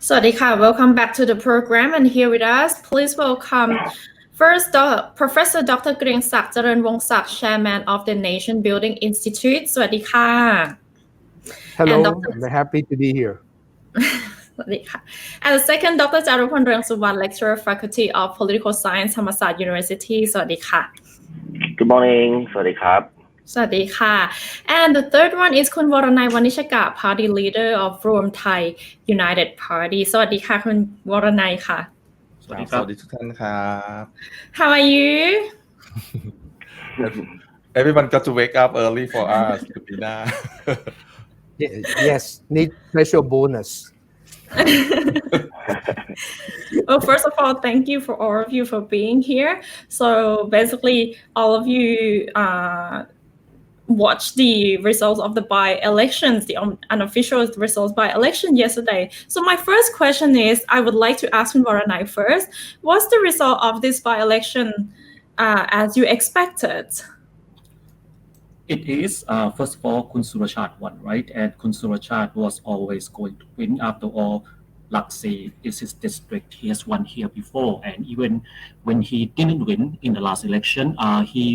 Sawadika, welcome back to the program, and here with us, please welcome first Professor Dr. Kriengsak, Chareonwongsak, Chairman of the Nation Building Institute. Sawadika. Hello, And I'm happy to be here. And the second, Dr. Charupol, Ruangsuwan, Lecturer, Faculty of Political Science, Thammasat University. Sawadika. Good morning. สวัสดีครับ Sawadika. And the third one is Khun Voranai Vanijaka, Party Leader of Ruam Thai United Party. Sawadika, Khun Voranai ค่ะ สวัสดีครับ สวัสดีทุกท่านครับ How are you? Everyone got to wake up early for us, Kupina. Yes, need special bonus. Well, first of all, thank you for all of you for being here. So basically, all of you watched the results of the by-elections, the unofficial results by-election yesterday. So my first question is, I would like to ask Voranai first. What's the result of this by-election as you expected? It is, first of all, Khun Surachat won, right? And Khun Surachat was always going to win. After all, Lak Si is his district. He has won here before. And even when he didn't win in the last election, he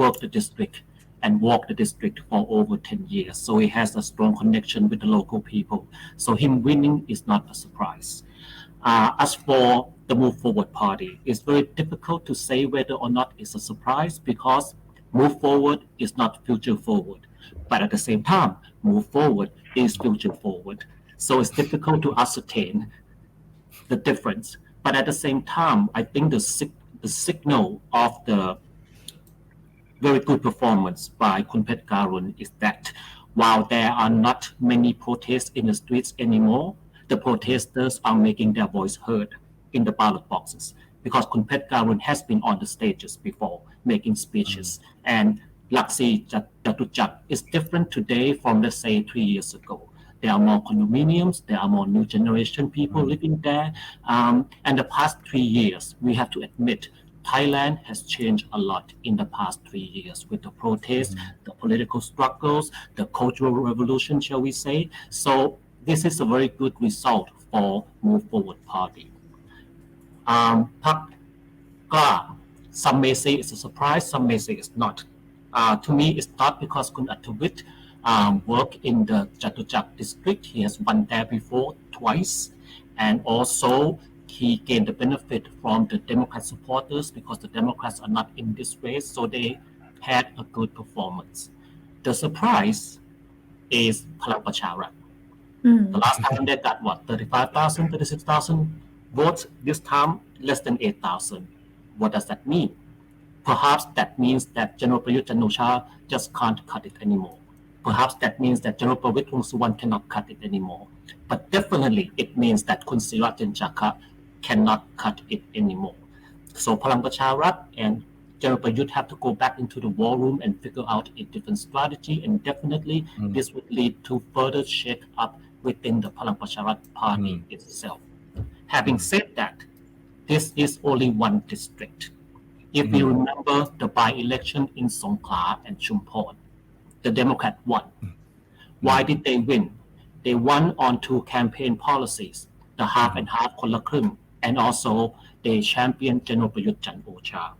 worked the district and walked the district for over 10 years. So he has a strong connection with the local people. So him winning is not a surprise. As for the Move Forward Party, it's very difficult to say whether or not it's a surprise because Move Forward is not future forward. But at the same time, Move Forward is future forward. So it's difficult to ascertain the difference. But at the same time, I think the signal of the very good performance by Khun Karun is that while there are not many protests in the streets anymore, the protesters are making their voice heard in the ballot boxes because Khun Karun has been on the stages before making speeches. And Lak Si Jatujak is different today from, let's say, 3 years ago. There are more condominiums, there are more new generation people living there. And the past 3 years, we have to admit, Thailand has changed a lot in the past 3 years with the protests, the political struggles, the cultural revolution, shall we say. So this is a very good result for Move Forward Party. Some may say it's a surprise, some may say it's not. To me, it's not because Khun Attawit worked in the Jatujak district. He has won there before twice. And also, he gained the benefit from the Democrat supporters because the Democrats are not in this race, so they had a good performance. The surprise is Palang Pracharat. The last time they got 35,000, 36,000 votes. This time, less than 8,000. What does that mean? Perhaps that means that General Prayut Chan-o-cha just can't cut it anymore. Perhaps that means that General Pravit Ruangsuwan cannot cut it anymore. But definitely it means that Khun Sirajanjaka cannot cut it anymore. So Palang Pracharat and General Prayut have to go back into the war room and figure out a different strategy, and definitely this would lead to further shake up within the Palang Pracharat party itself. Having said that, this is only one district. If we remember the by-election in Songkhla and Chumpon, the Democrat won. Why did they win? They won on 2 campaign policies, the half and half คนละครึ่ง and also they championed General Prayut Chan-o-cha.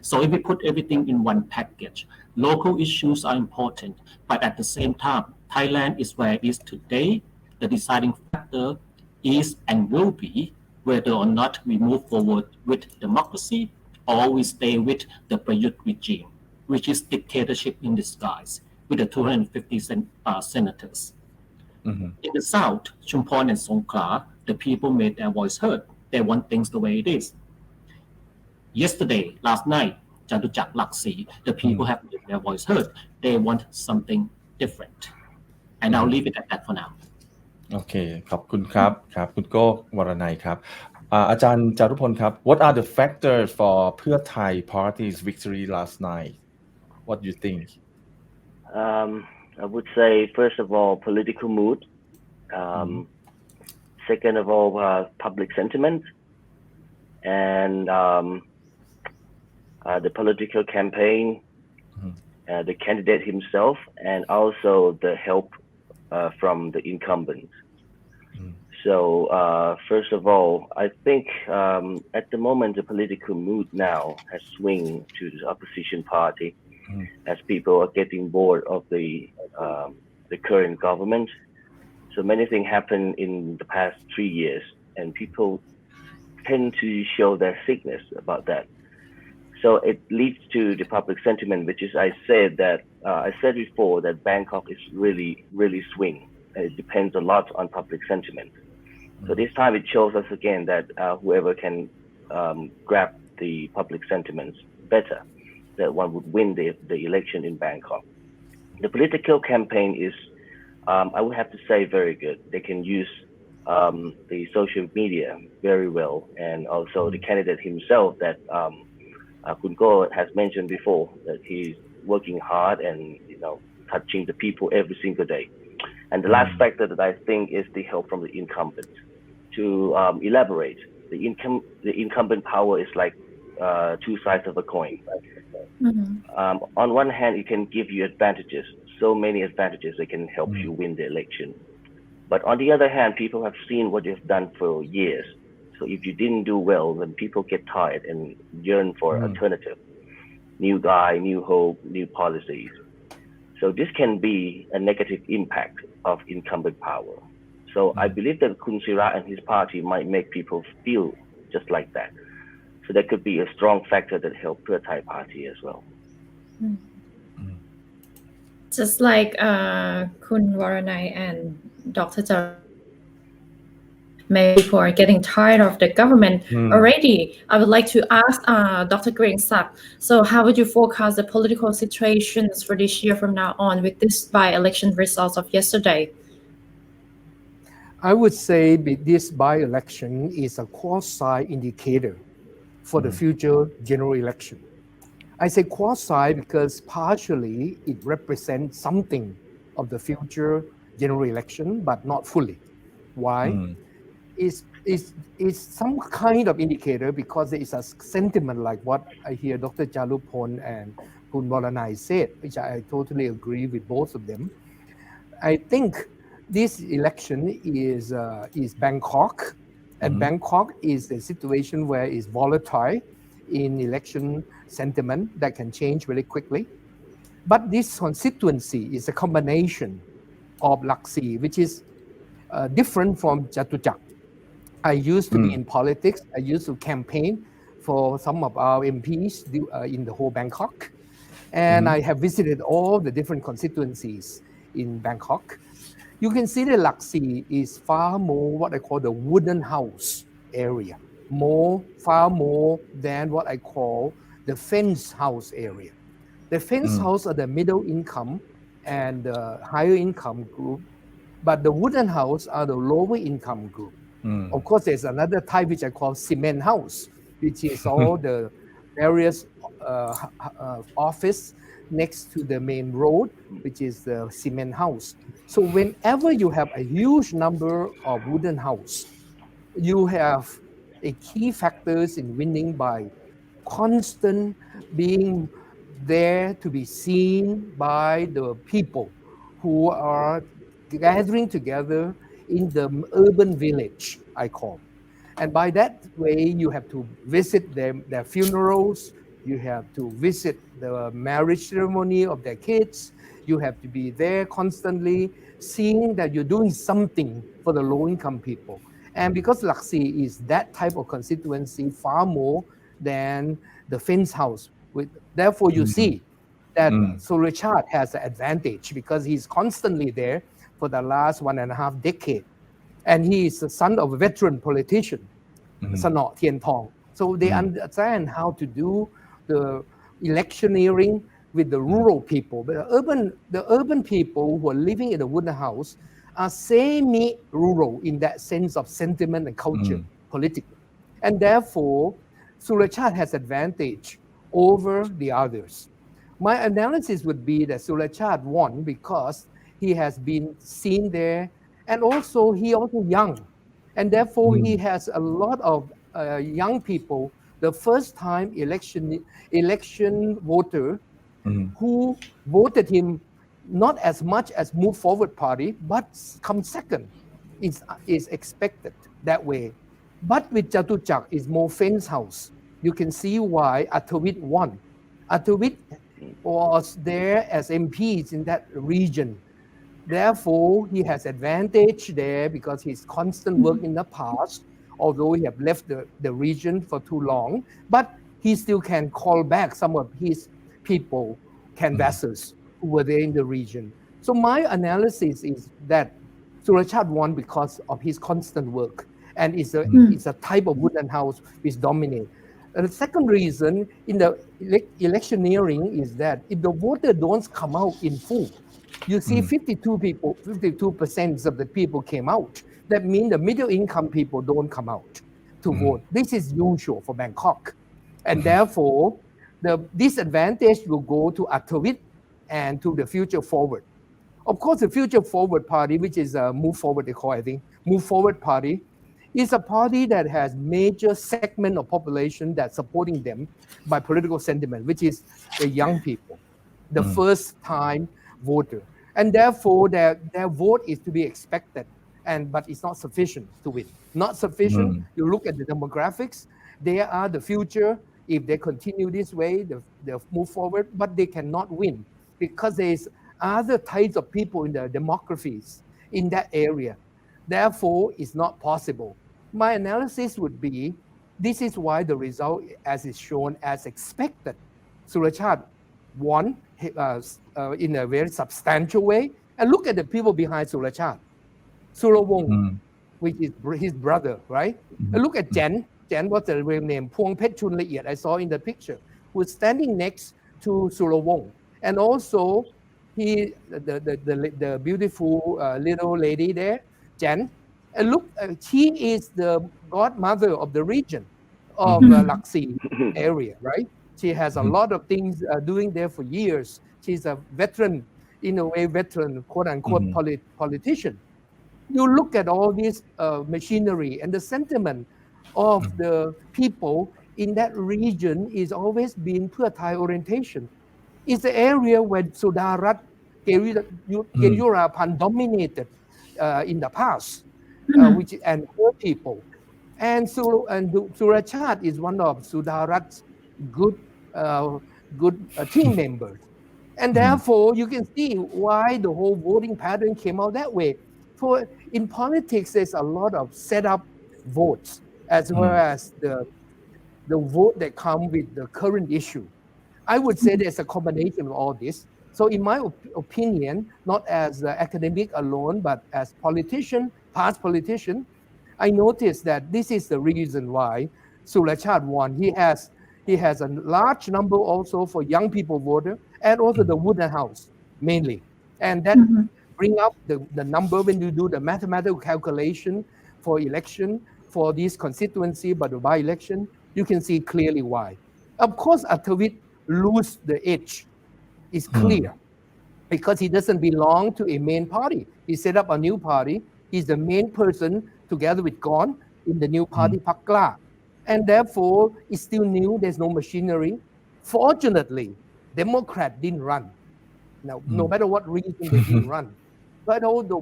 So if we put everything in one package, local issues are important, but at the same time, Thailand is where it is today. The deciding factor is and will be whether or not we move forward with democracy or we stay with the Prayut regime, which is dictatorship in disguise, with the 250 senators. In the south, Chumpon and Songkhla, the people made their voice heard. They want things the way it is. Yesterday, last night, Jatujak Lak Si, the people have made their voice heard. They want something different. And I'll leave it at that for now. โอเคขอบคุณครับครับคุณโก้วรนัยครับอาจารย์จารุพลครับ What are the factors for เพื่อไทย Party's victory last night? What do you think? I would say, first of all, political mood. Second of all, public sentiment. And the political campaign, the candidate himself, and also the help from the incumbent. So first of all, I think at the moment the political mood now has swung to the opposition party, as people are getting bored of the current government. So many things happened in the past 3 years, and people tend to show their sickness about that. So it leads to the public sentiment, which is I said before that Bangkok is really swing. And it depends a lot on public sentiment. So this time it shows us again that whoever can grab the public sentiments better, that one would win the election in Bangkok. The political campaign is, I would have to say, very good. They can use the social media very well, and also the candidate himself that Khun has mentioned before, that he's working hard and touching the people every single day. And the last factor that I think is the help from the incumbent. To elaborate, the incumbent power is like two sides of a coin. On one hand, it can give you advantages, so many advantages that can help you win the election. But on the other hand, people have seen what you've done for years. So if you didn't do well, then people get tired and yearn for alternative, new guy, new hope, new policies. So this can be a negative impact of incumbent power. So I believe that Khun Sira and his party might make people feel just like that. So that could be a strong factor that help Pheu Thai party as well. Just like Khun Voranai and Dr. Jar, maybe people are getting tired of the government already. I would like to ask Dr. Kriengsak, so how would you forecast the political situations for this year from now on with this by-election results of yesterday? I would say this by-election is a quasi-indicator for the future general election. I say quasi because partially it represents something of the future general election, but not fully. Why? It's some kind of indicator because there is a sentiment like what I hear Dr. Charupol and Khun Voranai said, which I totally agree with both of them. I think this election is Bangkok, and Bangkok is a situation where it's volatile in election sentiment that can change very quickly. But this constituency is a combination of Lak Si, which is different from Chatuchak. I used to be in politics. I used to campaign for some of our MPs in the whole Bangkok. And I have visited all the different constituencies in Bangkok. You can see that Lak Si is far more what I call the wooden house area, far more than what I call the fence house area. The fence house are the middle income and the higher income group, but the wooden house are the lower income group. Of course, there's another type which I call cement house, which is all the various office next to the main road, which is the cement house. So whenever you have a huge number of wooden house, you have a key factors in winning by constant being there to be seen by the people who are gathering together in the urban village, I call. And by that way, you have to visit their funerals, you have to visit the marriage ceremony of their kids, you have to be there constantly, seeing that you're doing something for the low-income people. And because Lak Si is that type of constituency far more than the fence house, therefore you see that Surachart has an advantage because he's constantly there for the last 1.5 decades. And he is the son of a veteran politician, Sanot Thien Thong. So they understand how to do the electioneering with the rural people. But the urban people who are living in a wooden house are semi-rural in that sense of sentiment and culture, politically. And therefore, Surachart has advantage over the others. My analysis would be that Surachart won because he has been seen there, and also he also young, and therefore he has a lot of young people, the first time election voter who voted him not as much as Move Forward Party, but come second is expected that way. But with Chatuchak, it's more fence house. You can see why Attawit won. Attawit was there as MPs in that region. Therefore, he has advantage there because his constant work in the past, although he have left the region for too long, but he still can call back some of his people, canvassers who were there in the region. So my analysis is that Surachat won because of his constant work, and it's a type of wooden house which dominates. And the second reason in the electioneering is that if the voter don't come out in full, you see 52% of the people came out. That means the middle income people don't come out to vote. This is usual for Bangkok. And therefore, the disadvantage will go to Attawit and to the Future Forward. Of course, the Future Forward Party, which is a Move Forward, they call it, I think, Move Forward Party, is a party that has major segment of population that's supporting them by political sentiment, which is the young people, the first time voter. And therefore, their vote is to be expected, but it's not sufficient to win. Not sufficient. You look at the demographics, they are the future. If they continue this way, they'll move forward, but they cannot win because there's other types of people in the demographies in that area. Therefore, it's not possible. My analysis would be, this is why the result as is shown as expected. Surachat won in a very substantial way. And look at the people behind Surachat. Surawong, which is his brother, right? And look at Jen. Jen, what's the real name? Puong Pet Chun Laiet, I saw in the picture, who's standing next to Surawong. And also, the beautiful little lady there, Jen. And look, she is the godmother of the region of Lak Si area, right? She has a lot of things doing there for years. She's a veteran, in a way, quote unquote, politician. You look at all this machinery and the sentiment of the people in that region is always been Pheu Thai orientation. It's the area where Sudarat, Gerurapan dominated in the past, and her people. And Surachat is one of Sudarat's good team members. And therefore, you can see why the whole voting pattern came out that way. For in politics, there's a lot of set-up votes, as well as the vote that come with the current issue. I would say there's a combination of all this. So in my opinion, not as academic alone, but as past politician, I noticed that this is the reason why Surachat won. He has a large number also for young people voter, and also the wooden house mainly. And that bring up the number when you do the mathematical calculation for election for this constituency, but the by-election, you can see clearly why. Of course, Attawit lose the edge. It's clear because he doesn't belong to a main party. He set up a new party. He's the main person together with Gon in the new party, Pakla. And therefore, it's still new. There's no machinery. Fortunately, Democrat didn't run. Now, no matter what reason, they didn't run. But all the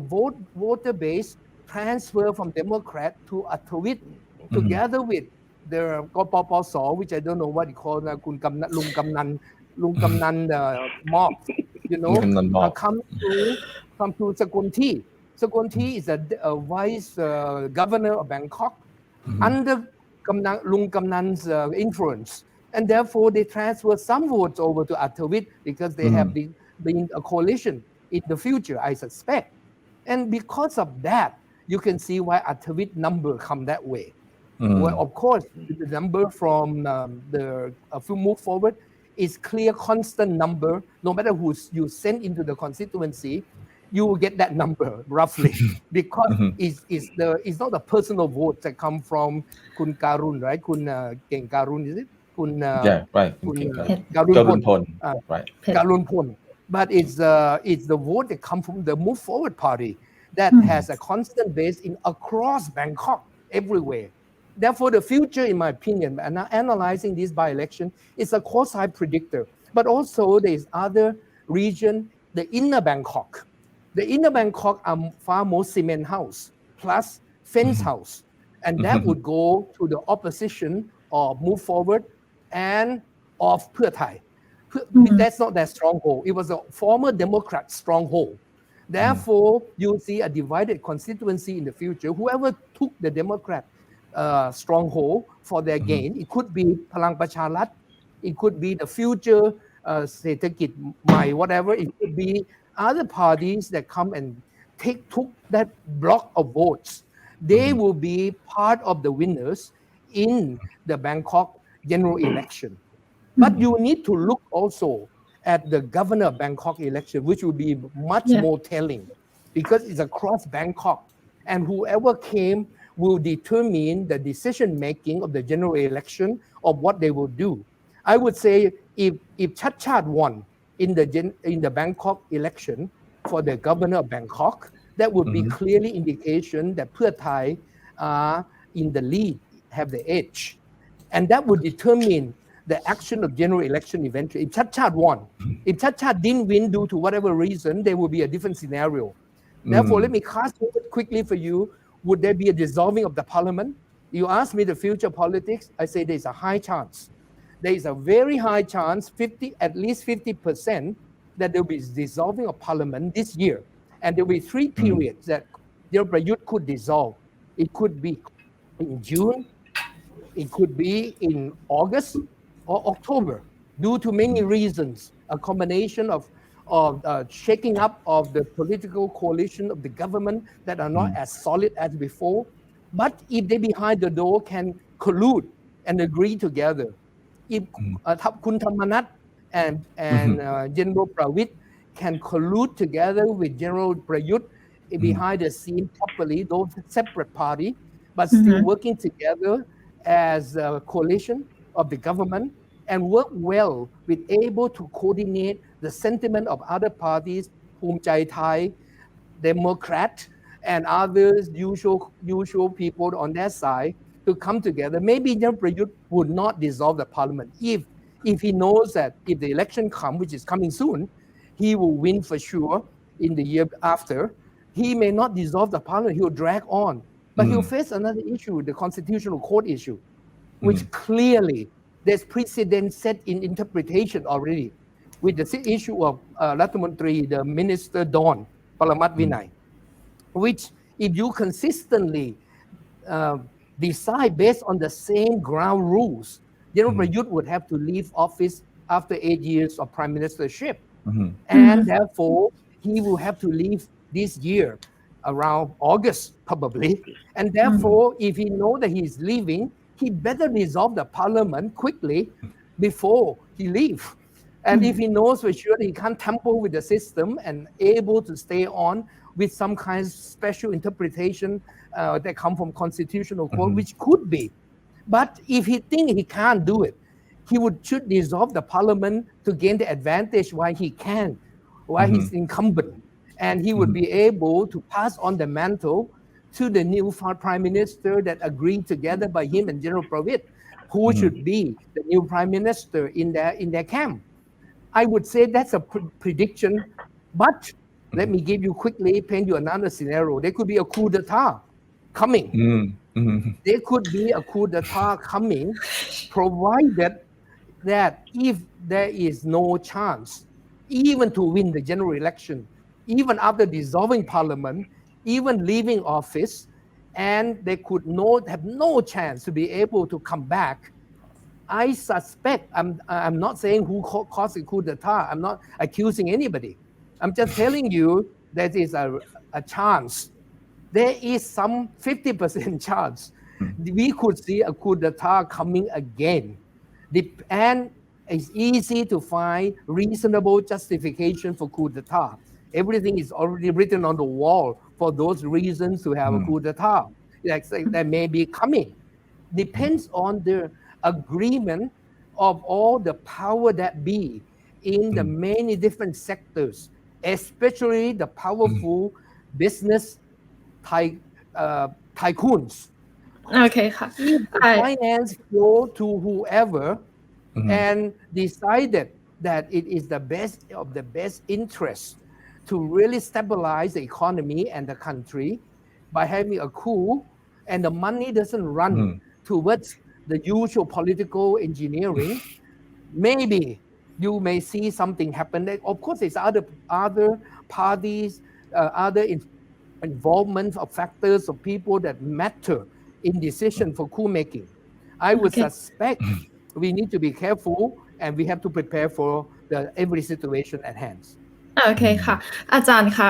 voter base transfer from Democrat to Attawit together with the Gopopso, which I don't know what you call Lung Kamnan mob, come to Sakunti. Sakunti is a vice governor of Bangkok under Lung Kamnan's influence. And therefore, they transfer some votes over to Attawit because they have been a coalition in the future, I suspect. And because of that, you can see why Attawit number come that way. Well, of course, the number from the Move Forward is clear, constant number. No matter who you send into the constituency, you will get that number roughly because it's not the personal votes that come from Khun Karun, right? Khun Keng Karun, is it? Yeah, right. Karun Pon. Right. Karun Pon. But it's the vote that come from the Move Forward Party that has a constant base in across Bangkok, everywhere. Therefore, the future, in my opinion, and analyzing this by-election, is a quasi predictor. But also, there's other region, the inner Bangkok. The inner Bangkok are far more cement house. plus fence house. And that would go to the opposition or move forward and of Pheu Thai. That's not their stronghold. It was a former Democrat stronghold. Therefore, you'll see a divided constituency in the future. Whoever took the Democrat stronghold for their gain, it could be Palang Pracharat, it could be the future Sethakit Mai, whatever. It could be other parties that come and took that block of votes. They will be part of the winners in the Bangkok general election. But you need to look also at the governor of Bangkok election, which will be much more telling because it's across Bangkok. And whoever came will determine the decision making of the general election of what they will do. I would say if Chachat won in the Bangkok election for the governor of Bangkok, that would be clearly indication that Pheu Thai are in the lead, have the edge. And that would determine the action of general election eventually. If Chachat won, if Chachat didn't win due to whatever reason, there will be a different scenario. Therefore, let me cast it quickly for you. Would there be a dissolving of the parliament? You ask me the future politics, I say there's a high chance. There is a very high chance, at least 50%, that there will be dissolving of parliament this year. And there will be 3 periods that Prayut could dissolve. It could be in June, it could be in August or October, due to many reasons, a combination of shaking up of the political coalition of the government that are not as solid as before. But if they behind the door can collude and agree together, if Khun Thammasat and General Pravit can collude together with General Prayut behind the scene properly, those separate party, but still working together as a coalition of the government and work well with able to coordinate the sentiment of other parties, Phum Chai Thai, Democrat, and others, usual people on their side, to come together. Maybe General Prayut would not dissolve the parliament if he knows that if the election comes, which is coming soon, he will win for sure in the year after. He may not dissolve the parliament, he will drag on. But he'll face another issue, the constitutional court issue, which clearly there's precedent set in interpretation already with the issue of Rathamantri, the Minister Don Paramat Vinay, which if you consistently decide based on the same ground rules, General Prayut would have to leave office after 8 years of prime ministership. And therefore, he will have to leave this year around August probably. And therefore, if he knows that he's leaving, he better dissolve the parliament quickly before he leaves. And if he knows for sure that he can't tamper with the system and able to stay on with some kind of special interpretation that come from constitutional court, which could be. But if he thinks he can't do it, he should dissolve the parliament to gain the advantage while he can, while he's incumbent. And he would be able to pass on the mantle to the new prime minister that agreed together by him and General Pravit, who should be the new prime minister in their camp. I would say that's a prediction, but let me give you quickly, paint you another scenario. There could be a coup d'etat coming. There could be a coup d'etat coming, provided that if there is no chance, even to win the general election, even after dissolving parliament, even leaving office, and they could have no chance to be able to come back. I suspect, I'm not saying who caused the coup d'etat, I'm not accusing anybody. I'm just telling you that is a chance. There is some 50% chance we could see a coup d'etat coming again. And it's easy to find reasonable justification for coup d'etat. Everything is already written on the wall for those reasons to have a coup d'etat that may be coming. Depends on the agreement of all the power that be in the many different sectors, especially the powerful business tycoons. Okay. If the finance go to whoever and decided that it is the best of the best interest to really stabilize the economy and the country, by having a coup and the money doesn't run towards the usual political engineering, maybe you may see something happen. Of course, there's other parties, other involvement of factors of people that matter in decision for coup making. I would suspect we need to be careful and we have to prepare for every situation at hand. โอเคค่ะอาจารย์ค่ะ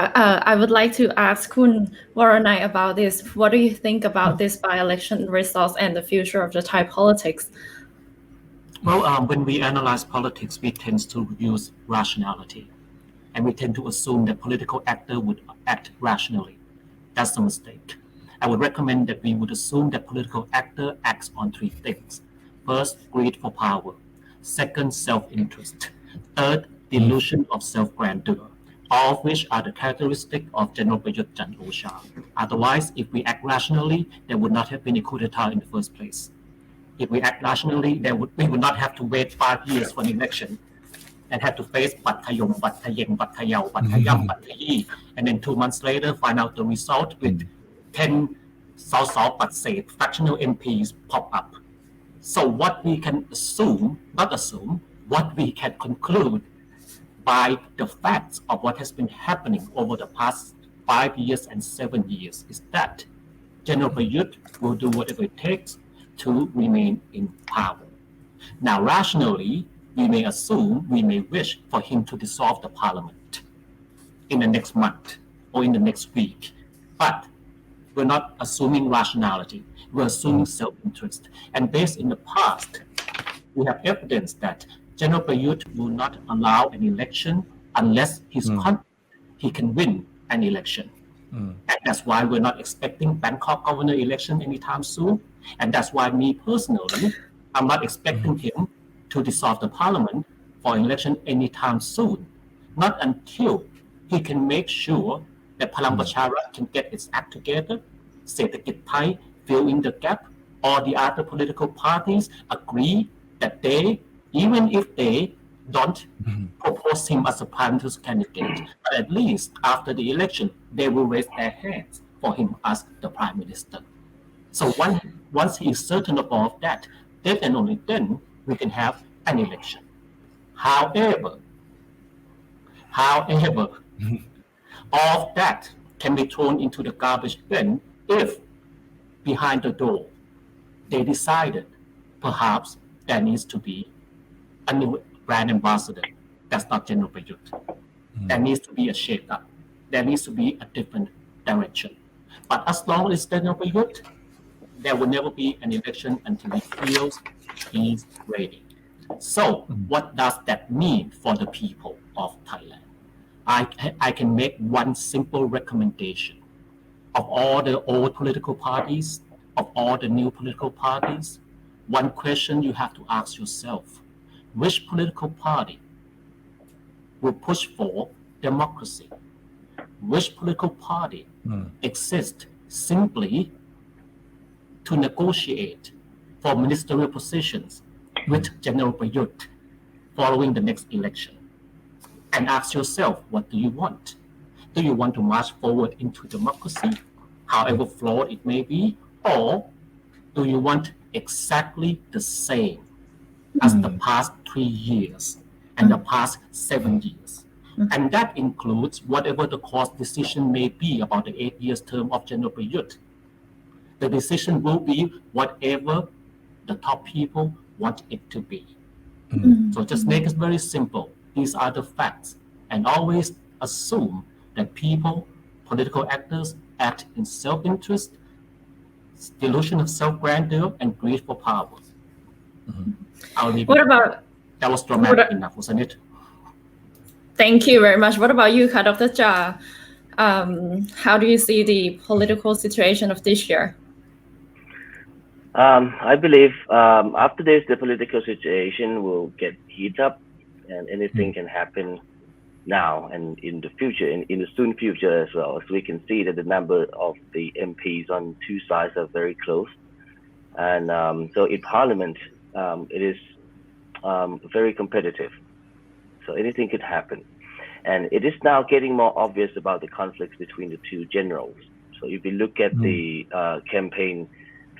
I would like to ask Khun Voranai about this. What do you think about this by-election results and the future of the Thai politics? Well, when we analyze politics, we tend to use rationality, and we tend to assume that political actor would act rationally. That's a mistake. I would recommend that we would assume that political actor acts on three things. First, greed for power. Second, self-interest. Third, delusion of self-grandeur, all of which are the characteristic of General Prayut Chan-o-cha. Otherwise, if we act rationally, there would not have been a coup d'etat in the first place. If we act rationally, we would not have to wait 5 years for an election and have to face Bat Thayong, Bat Thayeng, Bat Thayao, Bat Thayam, Bat Thayi, and then 2 months later find out the result with 10 Sao Bat Se fractional MPs pop up. So what we can what we can conclude by the facts of what has been happening over the past 5 years and 7 years is that General Prayut will do whatever it takes to remain in power. Now, rationally, we may assume, we may wish for him to dissolve the parliament in the next month or in the next week. But we're not assuming rationality. We're assuming self-interest. And based in the past, we have evidence that General Prayut will not allow an election unless he's confident he can win an election. And that's why we're not expecting Bangkok governor election anytime soon. And that's why me personally, I'm not expecting him to dissolve the parliament for election anytime soon. Not until he can make sure that Palang Pracharat can get its act together, Setakit Thai fill in the gap, or the other political parties agree that they, even if they don't propose him as a prime minister candidate, but at least after the election, they will raise their hands for him as the prime minister. So once he is certain of all of that, then and only then we can have an election. However, all of that can be thrown into the garbage bin if behind the door they decided perhaps there needs to be a new brand ambassador. That's not General Prayut. There needs to be a shake-up. There needs to be a different direction. But as long as General Prayut, there will never be an election until he feels he's ready. So what does that mean for the people of Thailand? I can make one simple recommendation. Of all the old political parties, of all the new political parties, one question you have to ask yourself: which political party will push for democracy? Which political party exists simply to negotiate for ministerial positions with General Prayut following the next election? And ask yourself, what do you want? Do you want to march forward into democracy, however flawed it may be, or do you want exactly the same as the past 3 years and the past 7 years? And that includes whatever the course decision may be about the 8 years term of General Prayut. The decision will be whatever the top people want it to be. So just make it very simple. These are the facts. And always assume that people, political actors, act in self-interest, delusion of self-grandeur, and greed for power. I'll leave What it. about... That was dramatic enough, wasn't it? Thank you very much. What about you, Dr. Cha? How do you see the political situation of this year? I believe after this, the political situation will get heat up, and anything can happen now and in the future, in the soon future as well. As we can see that the number of the MPs on two sides are very close, and so in Parliament, it is very competitive. So anything could happen, and it is now getting more obvious about the conflicts between the two generals. So if you look at the campaign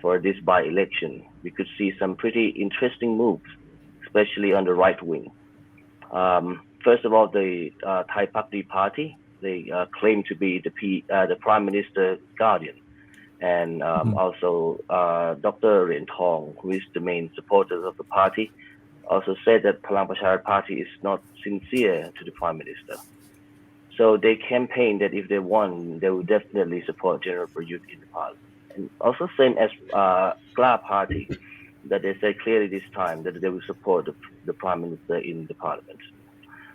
for this by-election, we could see some pretty interesting moves, especially on the right wing. First of all, the Thai Pakdi Party, they claim to be the Prime Minister's guardian. And also Dr. Rien Thong, who is the main supporter of the party, also said that Palang Pracharat Party is not sincere to the Prime Minister. So they campaigned that if they won, they would definitely support General Prayut in the parliament. And also same as Kla Party, that they said clearly this time that they will support the Prime Minister in the parliament.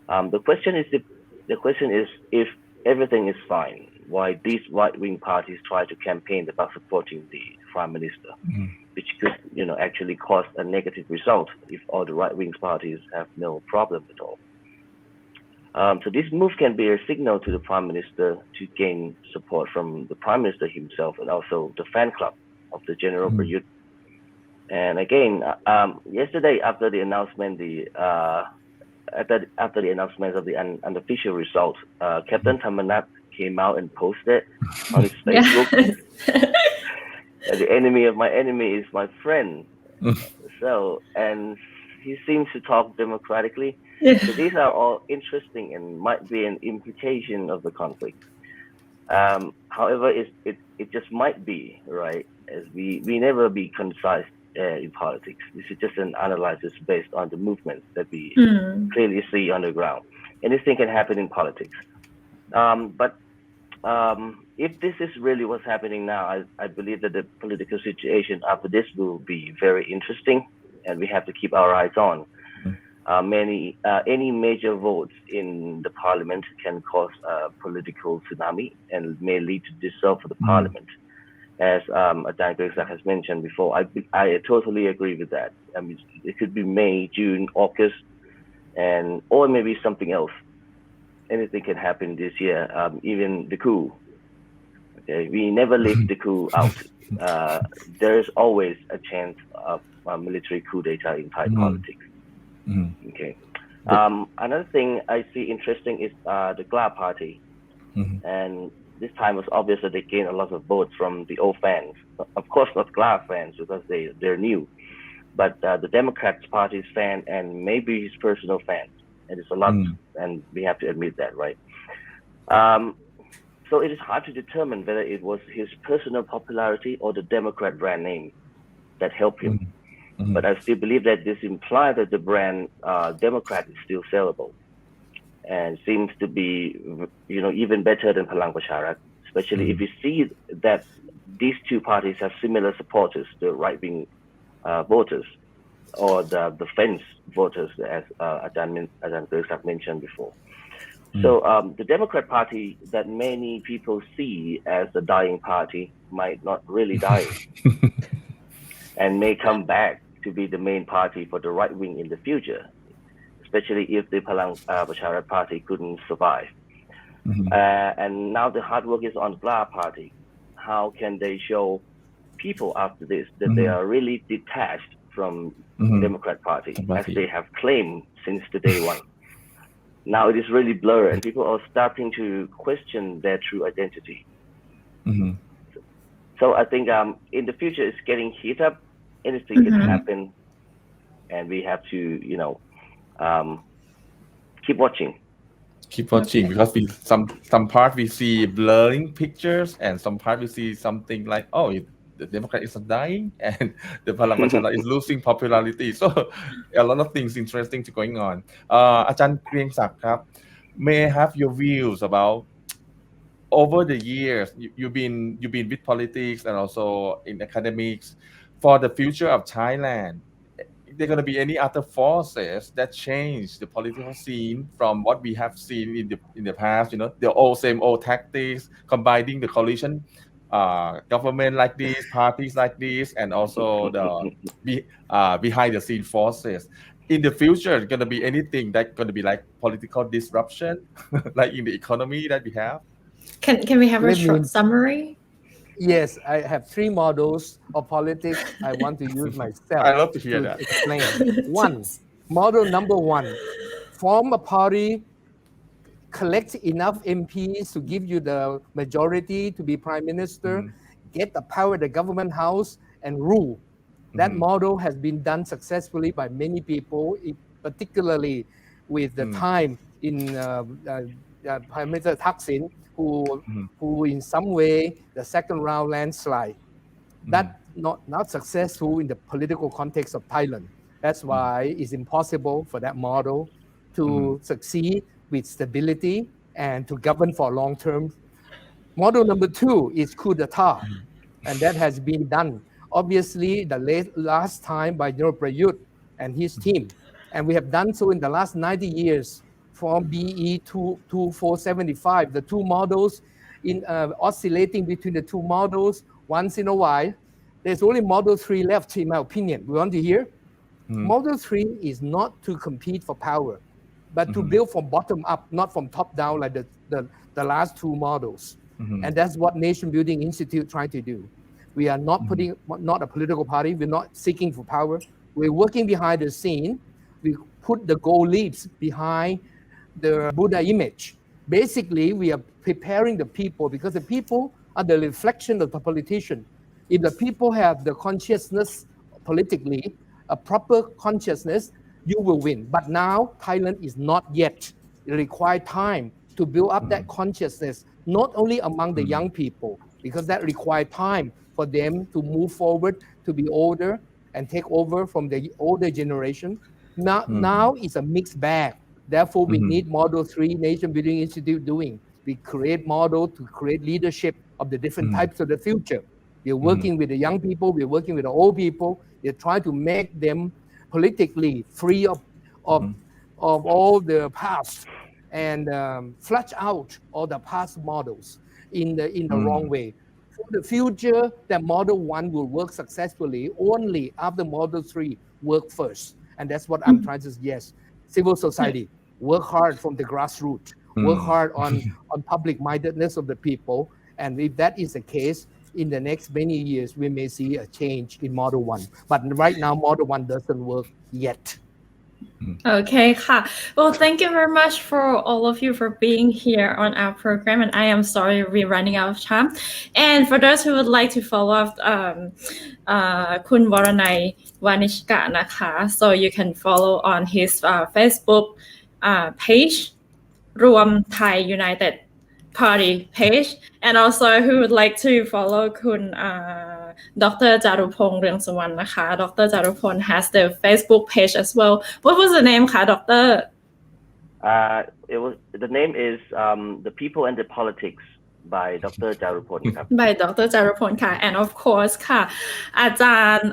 The question is if everything is fine, why these right-wing parties try to campaign about supporting the Prime Minister, which could actually cause a negative result if all the right-wing parties have no problem at all. So this move can be a signal to the Prime Minister to gain support from the Prime Minister himself and also the fan club of the General Prayut. And again, yesterday after the announcement, after the announcement of the unofficial result, Captain Thammasat came out and posted on his Facebook, "The enemy of my enemy is my friend." So, and he seems to talk democratically. So these are all interesting and might be an implication of the conflict. However, it just might be, right? As we never be concise in politics. This is just an analysis based on the movements that we clearly see on the ground. Anything can happen in politics. But if this is really what's happening now, I believe that the political situation after this will be very interesting, and we have to keep our eyes on. Any major votes in the parliament can cause a political tsunami and may lead to dissolve of the parliament. As Ajahn Kriengsak has mentioned before, I totally agree with that. I mean, it could be May, June, August, or maybe something else. Anything can happen this year, even the coup. Okay, we never leave the coup out. There is always a chance of a military coup d'etat in Thai politics. Okay. Another thing I see interesting is the Kla Party, and this time was obvious that they gained a lot of votes from the old fans. Of course, not Kla fans because they're new, but the Democrats Party's fan and maybe his personal fans. And it's a lot, and we have to admit that, right? So it is hard to determine whether it was his personal popularity or the Democrat brand name that helped him. But I still believe that this implies that the brand Democrat is still sellable and seems to be, even better than Palang Pracharat, especially if you see that these two parties have similar supporters, the right-wing voters or the fence voters, as Ajahn Kriengsak mentioned before. So the Democrat Party that many people see as a dying party might not really die and may come back to be the main party for the right wing in the future, especially if the Palang Pracharat Party couldn't survive. And now the hard work is on Kla Party. How can they show people after this that they are really detached from Democrat Party, as they have claimed since the day one? Now it is really blurred, and people are starting to question their true identity. So I think in the future it's getting heated up. Anything can happen, and we have to, keep watching. Keep watching, because some part we see blurring pictures, and some part we see something like, the Democrat is dying and the Palang Pracharat is losing popularity. So a lot of things interesting to going on. Ajahn Kriengsak, may I have your views about, over the years you've been with politics and also in academics, for the future of Thailand, there going to be any other forces that change the political scene from what we have seen in the past? The same old tactics, combining the coalition government like this, parties like this, and also the behind the scene forces. In the future, going to be anything that's going to be like political disruption, like in the economy that we have? Can we have a short summary? Yes, I have 3 models of politics I want to use myself. I love to hear that. Explain. Model number 1, form a party collect enough MPs to give you the majority to be prime minister, get the power at the government house, and rule. That model has been done successfully by many people, particularly with the time in Prime Minister Thaksin, who in some way the second round landslide. That not successful in the political context of Thailand. That's why it's impossible for that model to succeed with stability and to govern for long term. Model number 2 is coup d'etat, and that has been done. Obviously, the last time by General Prayut and his team, and we have done so in the last 90 years from BE 2475, the two models in oscillating between the two models once in a while. There's only Model 3 left, in my opinion. We want to hear? Model 3 is not to compete for power, but to build from bottom up, not from top down like the last two models. And that's what Nation Building Institute trying to do. We are not not a political party. We're not seeking for power. We're working behind the scene. We put the gold leaves behind the Buddha image. Basically, we are preparing the people because the people are the reflection of the politician. If the people have the consciousness politically, a proper consciousness, you will win. But now Thailand is not yet. It requires time to build up that consciousness, not only among the young people, because that requires time for them to move forward, to be older and take over from the older generation. Now it's a mixed bag. Therefore, we need Model 3 Nation Building Institute doing. We create model to create leadership of the different types of the future. We're working with the young people. We're working with the old people. We're trying to make them politically free of all the past and flush out all the past models in the wrong way. For the future, that Model 1 will work successfully only after Model 3 work first. And that's what I'm trying to suggest. Civil society, work hard from the grassroots, work hard on public-mindedness of the people. And if that is the case, in the next many years, we may see a change in Model 1. But right now, Model 1 doesn't work yet. Okay,ค่ะ. Well, thank you very much for all of you for being here on our program, and I am sorry we're running out of time. And for those who would like to follow up Khun Voranai Vanijaka นะคะ so you can follow on his Facebook page, Ruam Thai United Party page, and also who would like to follow Khun Dr. Charupol Ruangsuwan นะคะ Dr. Charupol has the Facebook page as well. What was the name คะ Doctor? The name is The People and the Politics by Dr. Charupol ครับ by Dr. Charupol ค่ะ and of course ค่ะ อาจารย์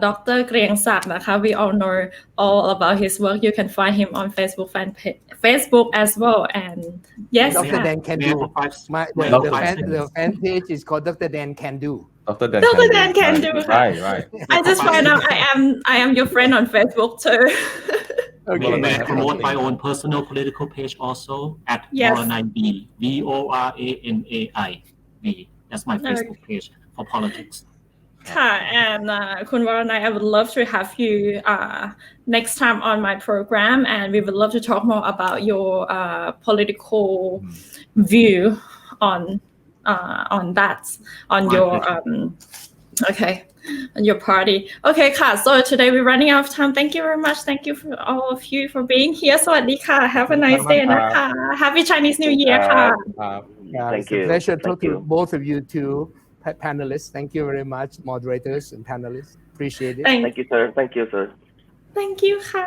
Dr. Kriengsak นะคะ we all know all about his work. You can find him on Facebook as well. And yes, Dr. Dan Can Do. The fan page is called Dr. Dan Can Do. Dr. Dan Can Do. Right. I just find out I am your friend on Facebook too. Okay. May I promote my own personal political page also at Voranai B, Voranai B. That's my Facebook page for politics. ค่ะ and คุณ Voranai, I would love to have you next time on my program, and we would love to talk more about your political view on that, on your on your party. Okay ค่ะ so today we're running out of time. Thank you very much. Thank you for all of you for being here. สวัสดีค่ะ have a nice day นะคะ Happy Chinese New Year ค่ะ Thank it's you. a pleasure to talk Thank to you. both of you two panelists. Thank you very much, moderators and panelists. Appreciate it. Thank you, sir. Thank you, sir. Thank you ค่ะ